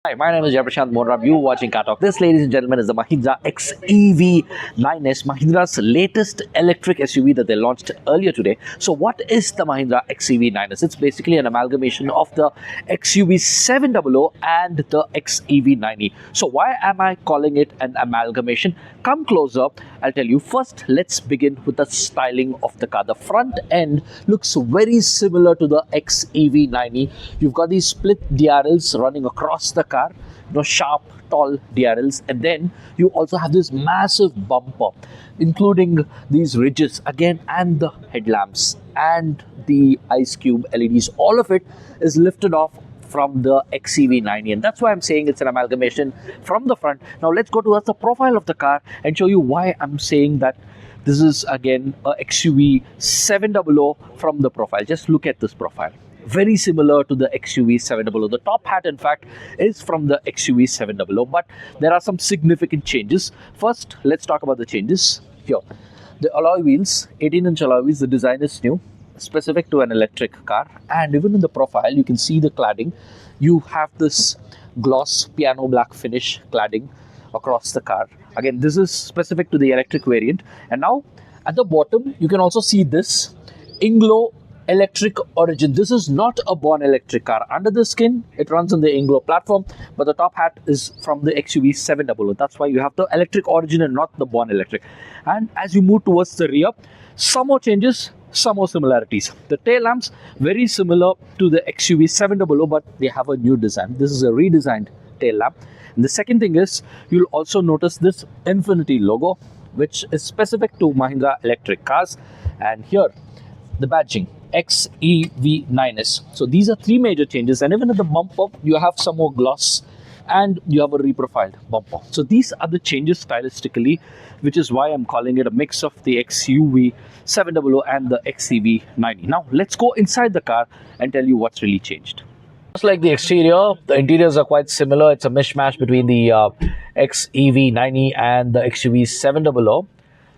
Hi, my name is Jaiprashant Monram. You watching Car Talk. This, ladies and gentlemen, is the Mahindra XEV 9S, Mahindra's latest electric SUV that they launched earlier today. So, what is the Mahindra XEV 9S? It's basically an amalgamation of the XUV 700 and the XEV 90. So, why am I calling it an amalgamation? Come closer, I'll tell you. First, let's begin with the styling of the car. The front end looks very similar to the XEV 90. You've got these split DRLs running across the car, sharp, tall DRLs, and then you also have this massive bumper, including these ridges again, and the headlamps and the ice cube LEDs. All of it is lifted off from the XEV 90, and that's why I'm saying it's an amalgamation from the front. Now let's go towards the profile of the car and show you why I'm saying that this is again a XUV 700 from the profile. Just look at this profile. Very similar to the XUV 700. The top hat, in fact, is from the XUV 700, but there are some significant changes. First, let's talk about the changes. Here, the alloy wheels, 18-inch alloy wheels, the design is new, specific to an electric car, and even in the profile, you can see the cladding. You have this gloss piano black finish cladding across the car. Again, this is specific to the electric variant. And now, at the bottom, you can also see this Inglo electric origin. This is not a born electric car. Under the skin, it runs on the Inglo platform, but the top hat is from the XUV 700. That's why you have the electric origin and not the born electric. And as you move towards the rear, some more changes, some more similarities. The tail lamps, very similar to the XUV 700, but they have a new design. This is a redesigned tail lamp. And the second thing is, you'll also notice this Infinity logo, which is specific to Mahindra electric cars. And here, the badging, XEV 9S. So these are three major changes, and even at the bumper you have some more gloss and you have a reprofiled bumper. So these are the changes stylistically, which is why I'm calling it a mix of the XUV 700 and the XEV 90. Now let's go inside the car and tell you what's really changed. Just like the exterior, the interiors are quite similar. It's a mishmash between the XEV 90 and the XUV 700.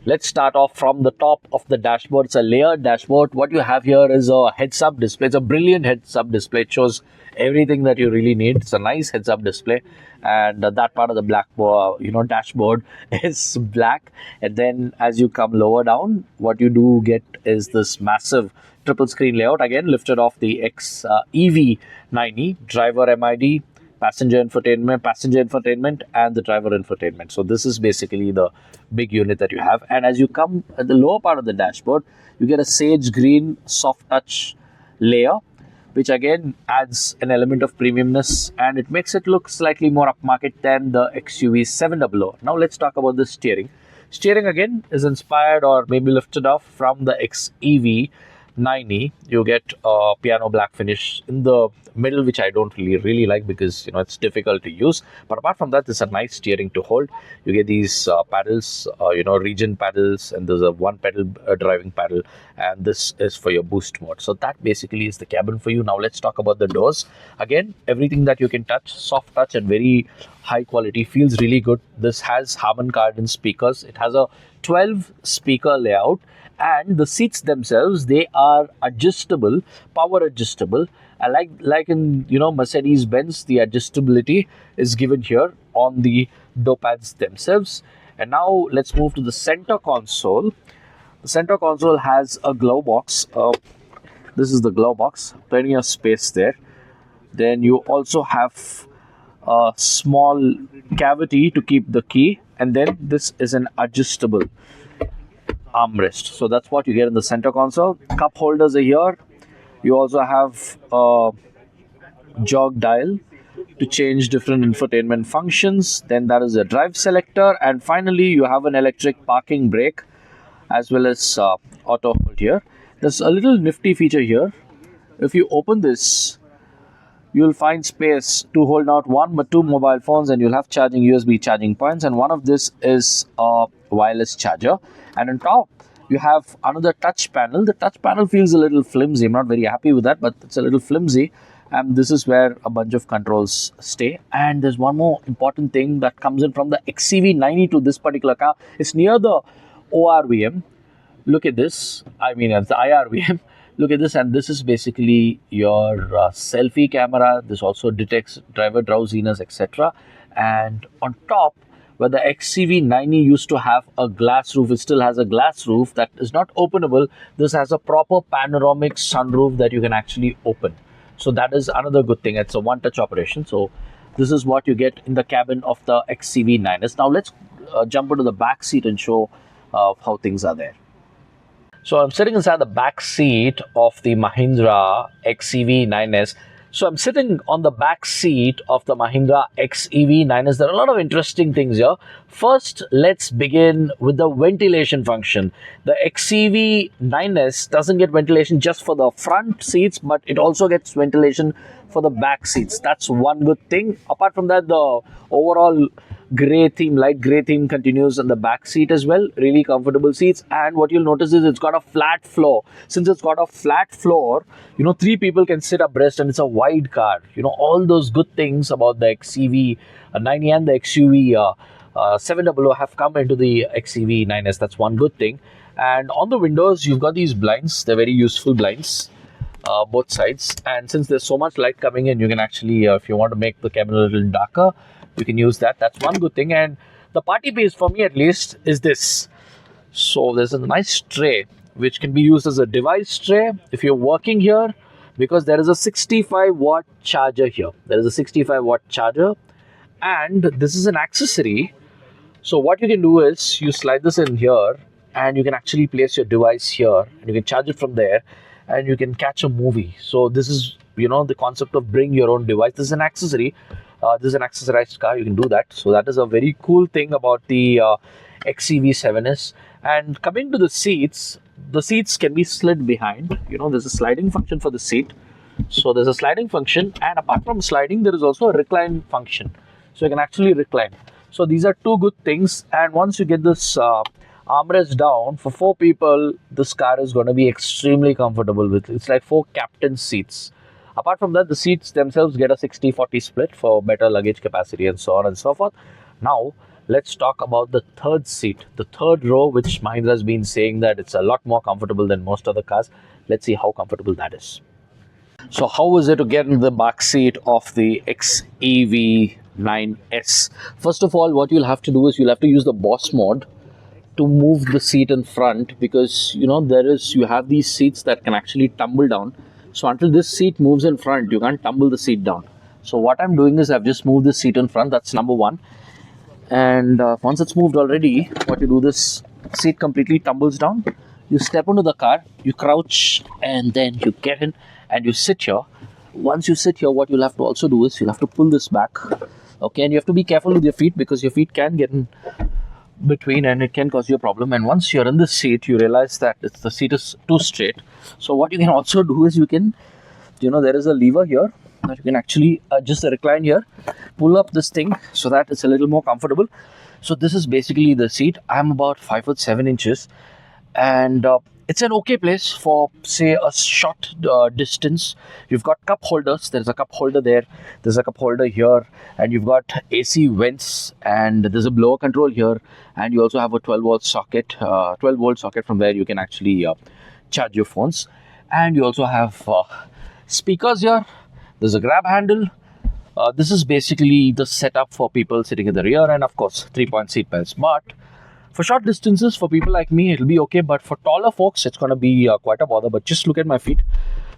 Let's start off from the top of the dashboard. It's a layered dashboard. What you have here is a heads-up display. It's a brilliant heads-up display. It shows everything that you really need. It's a nice heads-up display, and that part of the black, dashboard is black. And then as you come lower down, what you do get is this massive triple screen layout. Again, lifted off the XEV 90, driver MID, passenger infotainment, and the driver infotainment. So this is basically the big unit that you have. And as you come at the lower part of the dashboard, you get a sage green soft touch layer, which again adds an element of premiumness, and it makes it look slightly more upmarket than the XUV 700. Now let's talk about the steering. Steering again is inspired or maybe lifted off from the XEV 90. You get a piano black finish in the middle, which I don't really like because it's difficult to use. But apart from that, there's a nice steering to hold. You get these paddles, region paddles, and there's a one pedal driving paddle, and this is for your boost mode. So that basically is the cabin for you. Now let's talk about the doors. Again, everything that you can touch, soft touch and very high quality, feels really good. This has Harman Kardon speakers. It has a 12 speaker layout, and the seats themselves, they are adjustable, power adjustable. Like in Mercedes-Benz, the adjustability is given here on the door pads themselves. And now let's move to the center console. The center console has a glove box. This is the glove box, plenty of space there. Then you also have a small cavity to keep the key, and then this is an adjustable armrest. So that's what you get in the center console. Cup holders are here. You also have a jog dial to change different infotainment functions. Then that is a drive selector, and finally you have an electric parking brake as well as auto hold here. There's a little nifty feature here. If you open this, you'll find space to hold not one but two mobile phones, and you'll have charging USB charging points, and one of this is a wireless charger. And on top, you have another touch panel. The touch panel feels a little flimsy. I'm not very happy with that, but it's a little flimsy. And this is where a bunch of controls stay. And there's one more important thing that comes in from the XEV 90 to this particular car. It's near the ORVM. Look at this. I mean, it's the IRVM. Look at this, and this is basically your selfie camera. This also detects driver drowsiness, etc. And on top, where the XEV 90 used to have a glass roof, it still has a glass roof that is not openable. This has a proper panoramic sunroof that you can actually open. So that is another good thing. It's a one-touch operation. So this is what you get in the cabin of the XEV 9S. Now let's jump into the back seat and show how things are there. So I'm sitting inside the back seat of the Mahindra XEV 9S. So I'm sitting on the back seat of the Mahindra XEV 9S. There are a lot of interesting things here. First, let's begin with the ventilation function. The XEV 9S doesn't get ventilation just for the front seats, but it also gets ventilation for the back seats. That's one good thing. Apart from that, the overall gray theme, light gray theme continues in the back seat as well. Really comfortable seats. And what you'll notice is it's got a flat floor. Since it's got a flat floor, 3 people can sit abreast and it's a wide car. All those good things about the XEV 90 and the XUV 700 have come into the XEV 9S. That's one good thing. And on the windows, you've got these blinds. They're very useful blinds. Both sides, and since there's so much light coming in, you can actually, if you want to make the cabin a little darker, you can use that. That's one good thing. And the party piece, for me at least, is this. So there's a nice tray which can be used as a device tray if you're working here, because there is a 65-watt charger here. There is a 65-watt charger, and this is an accessory. So what you can do is you slide this in here, and you can actually place your device here, and you can charge it from there, and you can catch a movie. So this is, the concept of bring your own device. This is an accessory. This is an accessorized car. You can do that. So that is a very cool thing about the XEV 7S. And coming to the seats can be slid behind. There's a sliding function for the seat. So there's a sliding function, and apart from sliding, there is also a recline function. So you can actually recline. So these are two good things. And once you get this armrest down, for 4 people, this car is going to be extremely comfortable with. It's like 4 captain seats. Apart from that, the seats themselves get a 60-40 split for better luggage capacity and so on and so forth. Now, let's talk about the third seat, the third row, which Mahindra has been saying that it's a lot more comfortable than most other cars. Let's see how comfortable that is. So how is it to get in the back seat of the XEV 9S? First of all, what you'll have to do is you'll have to use the boss mode to move the seat in front, because you have these seats that can actually tumble down. So until this seat moves in front, you can't tumble the seat down. So what I'm doing is I've just moved the seat in front. That's number one. And once it's moved already, what you do, this seat completely tumbles down. You step into the car, you crouch, and then you get in and you sit here. Once you sit here, what you'll have to also do is you'll have to pull this back. Okay, and you have to be careful with your feet, because your feet can get in between and it can cause you a problem. And once you're in the seat, you realize that the seat is too straight. So what you can also do is you can, there is a lever here that you can actually adjust the recline here, pull up this thing so that it's a little more comfortable. So this is basically the seat. I'm about 5'7" and it's an okay place for, say, a short distance. You've got cup holders. There's a cup holder there. There's a cup holder here. And you've got AC vents. And there's a blower control here. And you also have a 12-volt socket. 12-volt socket from where you can actually charge your phones. And you also have speakers here. There's a grab handle. This is basically the setup for people sitting in the rear. And, of course, 3-point seat belts. But for short distances, for people like me, it'll be okay. But for taller folks, it's going to be quite a bother. But just look at my feet.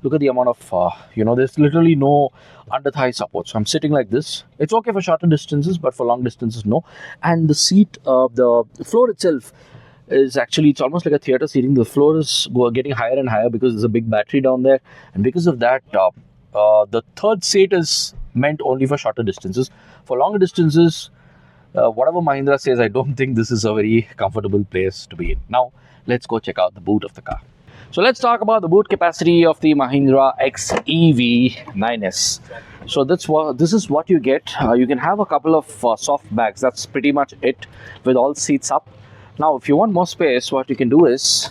Look at the amount of, there's literally no under thigh support. So I'm sitting like this. It's okay for shorter distances, but for long distances, no. And the seat, the floor itself is actually, it's almost like a theater seating. The floor is getting higher and higher because there's a big battery down there. And because of that, the third seat is meant only for shorter distances. For longer distances, whatever Mahindra says, I don't think this is a very comfortable place to be in. Now, let's go check out the boot of the car. So let's talk about the boot capacity of the Mahindra XEV 9S. So this is what you get. You can have a couple of soft bags. That's pretty much it, with all seats up. Now, if you want more space, what you can do is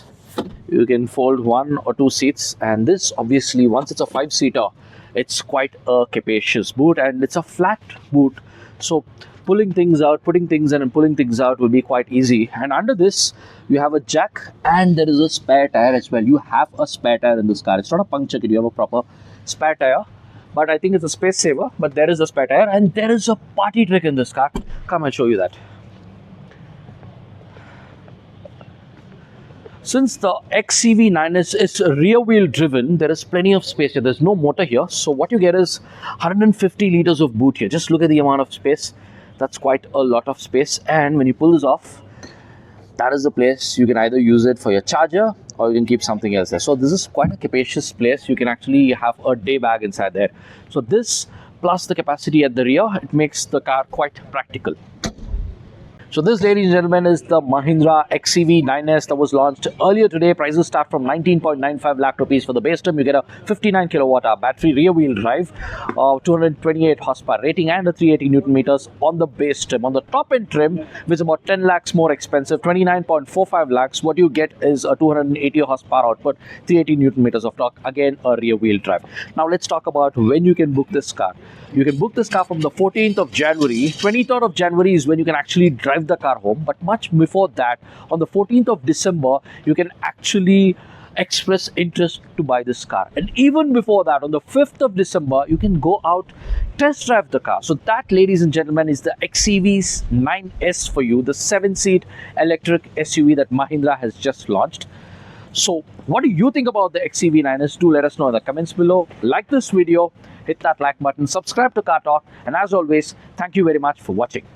you can fold 1 or 2 seats. And this, obviously, once it's a 5-seater, it's quite a capacious boot, and it's a flat boot. So pulling things out, putting things in and pulling things out will be quite easy. And under this, you have a jack and there is a spare tire as well. You have a spare tire in this car. It's not a puncture kit, you have a proper spare tire. But I think it's a space saver, but there is a spare tire and there is a party trick in this car. Come and show you that. Since the XEV 9S is rear wheel driven, there is plenty of space here. There's no motor here. So what you get is 150 liters of boot here. Just look at the amount of space. That's quite a lot of space. And when you pull this off, that is the place. You can either use it for your charger or you can keep something else there. So this is quite a capacious place. You can actually have a day bag inside there. So this plus the capacity at the rear, it makes the car quite practical. So this, ladies and gentlemen, is the Mahindra XEV 9S that was launched earlier today. Prices start from 19.95 lakh rupees for the base trim. You get a 59 kilowatt hour battery, rear wheel drive, 228 horsepower rating and a 380 Newton meters on the base trim. On the top end trim, which is about 10 lakhs more expensive, 29.45 lakhs, what you get is a 280 horsepower output, 380 Newton meters of torque, again a rear wheel drive. Now let's talk about when you can book this car. You can book this car from the 14th of January. 23rd of January is when you can actually drive the car home. But much before that, on the 14th of December, you can actually express interest to buy this car. And even before that, on the 5th of December, you can go out, test drive the car. So that, ladies and gentlemen, is the XEV 9S for you, the 7-seat electric SUV that Mahindra has just launched. So what do you think about the XEV 9S? Do let us know in the comments below. Like this video, hit that like button, subscribe to Car Talk, and as always, thank you very much for watching.